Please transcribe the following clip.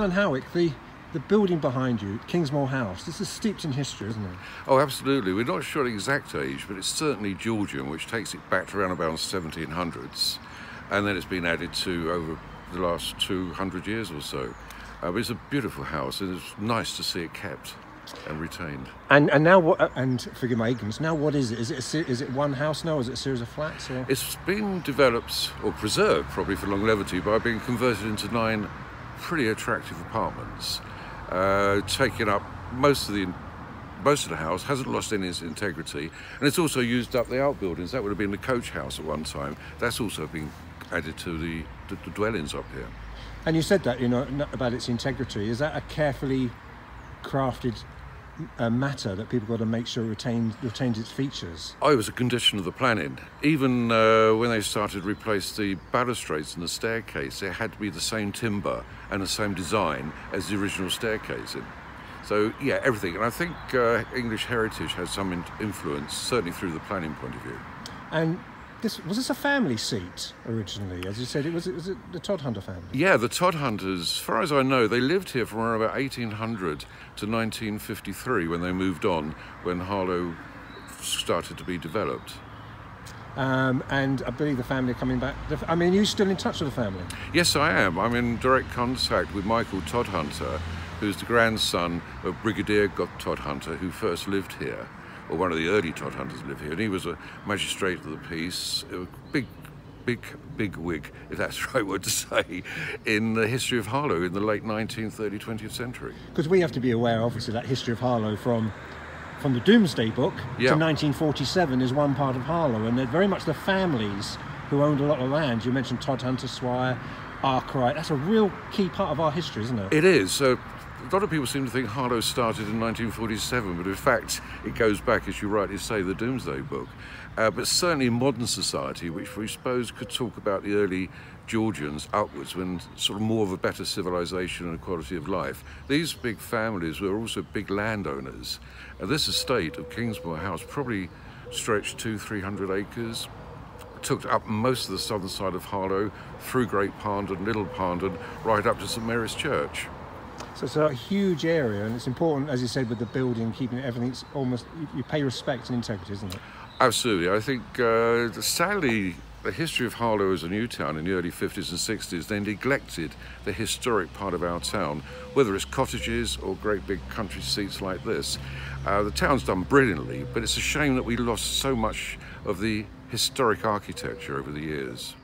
Simon Howick, the building behind you, Kingsmoor House, this is steeped in history, isn't it? Oh, absolutely. We're not sure the exact age, but it's certainly Georgian, which takes it back to around about 1700s. And then it's been added to over the last 200 years or so. It's a beautiful house, and it's nice to see it kept and retained. And now what? And forgive my ignorance. Now what is it? Is it one house now? Or is it a series of flats? Or? It's been developed or preserved, probably for longevity, by being converted into 9 pretty attractive apartments, taking up most of the house. Hasn't lost any of its integrity, and it's also used up the outbuildings. That would have been the coach house at one time. That's also been added to the dwellings up here. And you said that, about its integrity. Is that a carefully crafted matter that people got to make sure retains its features? Oh, it was a condition of the planning. Even when they started to replace the balustrades and the staircase, it had to be the same timber and the same design as the original staircase. So, yeah, everything. And I think English heritage has some influence, certainly through the planning point of view. And was this a family seat originally? As you said, was it the Todhunter family? Yeah, the Todhunters, as far as I know, they lived here from around about 1800 to 1953 when they moved on, when Harlow started to be developed. And I believe the family are coming back. I mean, are you still in touch with the family? Yes, I am. I'm in direct contact with Michael Todhunter, who's the grandson of Brigadier Todhunter, who first lived here, or one of the early Todhunters lived here, and he was a magistrate of the peace, a big wig, if that's the right word to say, in the history of Harlow in the late 19th, early 20th century. Because we have to be aware, obviously, that history of Harlow from the Domesday Book to 1947 is one part of Harlow, and they're very much the families who owned a lot of land. You mentioned Todhunter, Swire, Arkwright. That's a real key part of our history, isn't it? It is. A lot of people seem to think Harlow started in 1947, but in fact it goes back, as you rightly say, the Domesday Book. But certainly in modern society, which we suppose could talk about the early Georgians upwards, when sort of more of a better civilization and a quality of life, these big families were also big landowners. And this estate of Kingsmoor House probably stretched 200-300 acres, took up most of the southern side of Harlow, through Great Pond and Little Pond, and right up to St Mary's Church. So it's a huge area, and it's important, as you said, with the building, keeping everything's almost, you pay respect and integrity, isn't it? Absolutely. I think, sadly, the history of Harlow as a new town in the early 50s and 60s, they neglected the historic part of our town, whether it's cottages or great big country seats like this. The town's done brilliantly, but it's a shame that we lost so much of the historic architecture over the years.